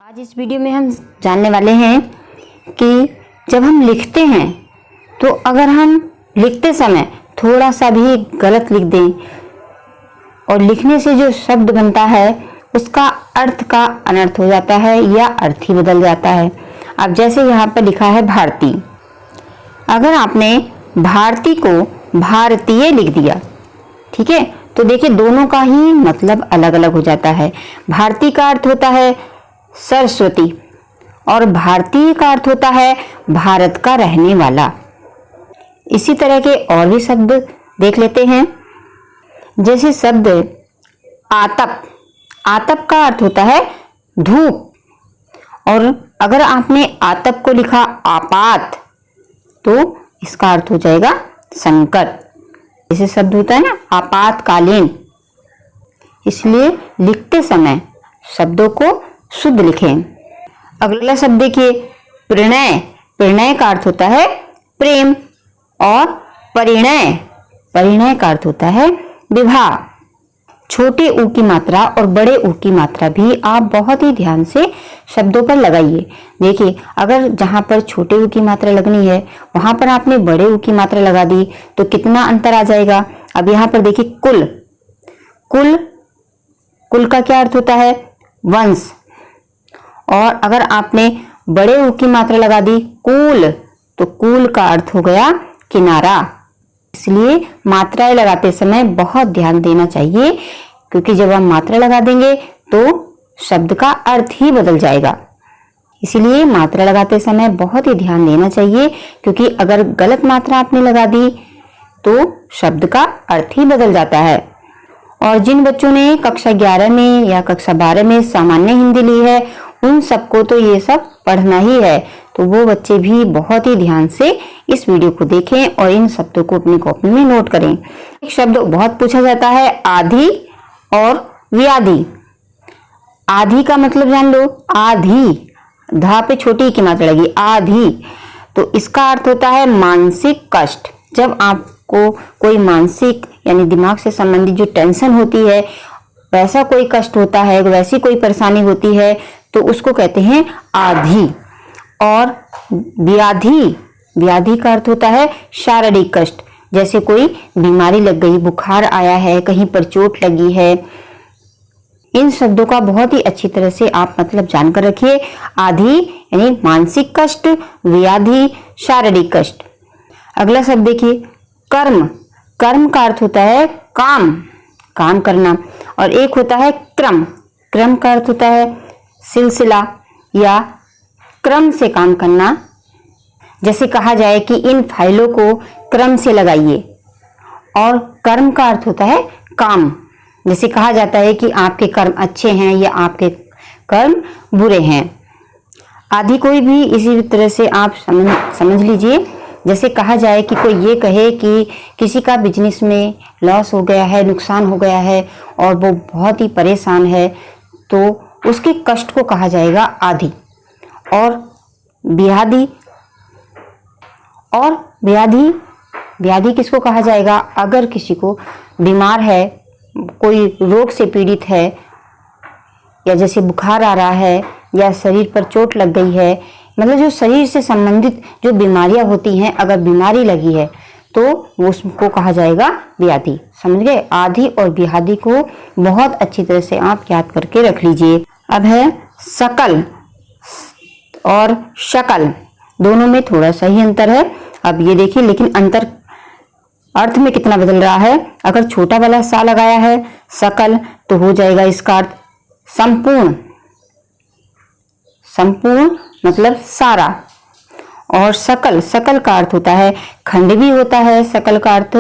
आज इस वीडियो में हम जानने वाले हैं कि जब हम लिखते हैं तो अगर हम लिखते समय थोड़ा सा भी गलत लिख दें और लिखने से जो शब्द बनता है उसका अर्थ का अनर्थ हो जाता है या अर्थ ही बदल जाता है। अब जैसे यहाँ पर लिखा है भारती, अगर आपने भारती को भारतीय लिख दिया, ठीक है, तो देखिए दोनों का ही मतलब अलग अलग हो जाता है। भारती का अर्थ होता है सरस्वती और भारतीय का अर्थ होता है भारत का रहने वाला। इसी तरह के और भी शब्द देख लेते हैं, जैसे शब्द आतप। आतप का अर्थ होता है धूप, और अगर आपने आतप को लिखा आपात तो इसका अर्थ हो जाएगा संकट। जैसे शब्द होता है ना आपातकालीन, इसलिए लिखते समय शब्दों को शुद्ध लिखें। अगला शब्द देखिए प्रणय। प्रणय का अर्थ होता है प्रेम, और परिणय, परिणय का अर्थ होता है विवाह। छोटे ऊ की मात्रा और बड़े ऊ की मात्रा भी आप बहुत ही ध्यान से शब्दों पर लगाइए। देखिए अगर जहां पर छोटे ऊ की मात्रा लगनी है वहां पर आपने बड़े ऊ की मात्रा लगा दी तो कितना अंतर आ जाएगा। अब यहाँ पर देखिए कुल। कुल, कुल का क्या अर्थ होता है वंश, और अगर आपने बड़े ऊ की मात्रा लगा दी कूल तो कूल का अर्थ हो गया किनारा। इसलिए मात्राएं लगाते समय बहुत ध्यान देना चाहिए, क्योंकि जब हम मात्रा लगा देंगे तो शब्द का अर्थ ही बदल जाएगा। इसीलिए मात्रा लगाते समय बहुत ही ध्यान देना चाहिए, क्योंकि अगर गलत मात्रा आपने लगा दी तो शब्द का अर्थ ही बदल जाता है। और जिन बच्चों ने कक्षा 11 में या कक्षा 12 में सामान्य हिंदी ली है उन सबको तो ये सब पढ़ना ही है, तो वो बच्चे भी बहुत ही ध्यान से इस वीडियो को देखें और इन शब्दों को अपनी कॉपी में नोट करें। एक शब्द बहुत पूछा जाता है आधी और व्याधि। आधी का मतलब जान लो, आधी, धा पे छोटी की मात्रा लगी आधी, तो इसका अर्थ होता है मानसिक कष्ट। जब आपको कोई मानसिक यानी दिमाग से संबंधित जो टेंशन होती है, वैसा कोई कष्ट होता है, वैसी कोई परेशानी होती है तो उसको कहते हैं आधी। और व्याधि, व्याधि का अर्थ होता है शारीरिक कष्ट। जैसे कोई बीमारी लग गई, बुखार आया है, कहीं पर चोट लगी है। इन शब्दों का बहुत ही अच्छी तरह से आप मतलब जानकर रखिए। आधी यानी मानसिक कष्ट, व्याधि शारीरिक कष्ट। अगला शब्द देखिए कर्म। कर्म का अर्थ होता है काम, काम करना, और एक होता है क्रम। क्रम का अर्थ होता है सिलसिला या क्रम से काम करना। जैसे कहा जाए कि इन फाइलों को क्रम से लगाइए। और कर्म का अर्थ होता है काम। जैसे कहा जाता है कि आपके कर्म अच्छे हैं या आपके कर्म बुरे हैं। आदि कोई भी इसी तरह से आप समझ लीजिए। जैसे कहा जाए कि कोई ये कहे कि किसी का बिजनेस में लॉस हो गया है, नुकसान हो गया है और वो बहुत ही परेशान है, तो उसके कष्ट को कहा जाएगा आदि। और व्याधि, और व्याधि, व्याधि किसको कहा जाएगा? अगर किसी को बीमार है, कोई रोग से पीड़ित है, या जैसे बुखार आ रहा है या शरीर पर चोट लग गई है, मतलब जो शरीर से संबंधित जो बीमारियां होती हैं, अगर बीमारी लगी है तो वो उसको कहा जाएगा व्याधि। समझ गए? आदि और व्याधि को बहुत अच्छी तरह से आप याद करके रख लीजिए। अब है सकल और शकल, दोनों में थोड़ा सा ही अंतर है। अब ये देखिए, लेकिन अंतर अर्थ में कितना बदल रहा है। अगर छोटा वाला सा लगाया है सकल तो हो जाएगा इसका अर्थ संपूर्ण। संपूर्ण मतलब सारा। और सकल, सकल का अर्थ होता है खंड भी होता है सकल का अर्थ,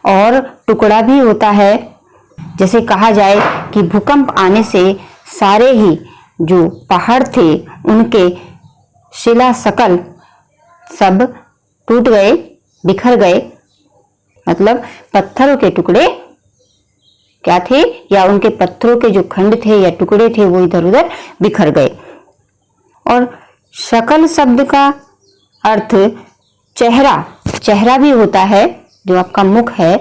और टुकड़ा भी होता है। जैसे कहा जाए कि भूकंप आने से सारे ही जो पहाड़ थे उनके शिला सकल सब टूट गए, बिखर गए, मतलब पत्थरों के टुकड़े क्या थे, या उनके पत्थरों के जो खंड थे या टुकड़े थे वो इधर उधर बिखर गए। और शकल शब्द का अर्थ चेहरा, चेहरा भी होता है, जो आपका मुख है,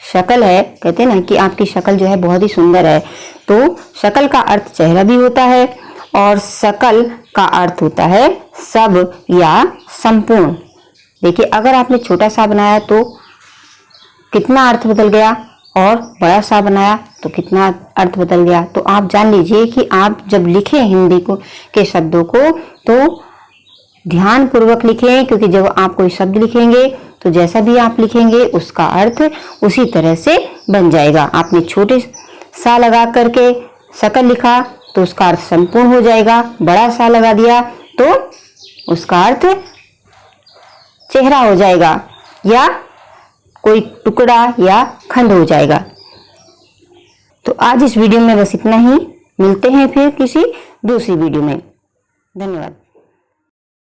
शक्ल है। कहते हैं ना कि आपकी शक्ल जो है बहुत ही सुंदर है, तो शक्ल का अर्थ चेहरा भी होता है। और सकल का अर्थ होता है सब या संपूर्ण। देखिए, अगर आपने छोटा सा बनाया तो कितना अर्थ बदल गया, और बड़ा सा बनाया तो कितना अर्थ बदल गया। तो आप जान लीजिए कि आप जब लिखें हिंदी के शब्दों को तो ध्यान पूर्वक लिखें, क्योंकि जब आप कोई शब्द लिखेंगे तो जैसा भी आप लिखेंगे उसका अर्थ उसी तरह से बन जाएगा। आपने छोटे सा लगा करके सकल लिखा तो उसका अर्थ संपूर्ण हो जाएगा, बड़ा सा लगा दिया तो उसका अर्थ चेहरा हो जाएगा, या कोई टुकड़ा या खंड हो जाएगा। तो आज इस वीडियो में बस इतना ही, मिलते हैं फिर किसी दूसरी वीडियो में। धन्यवाद।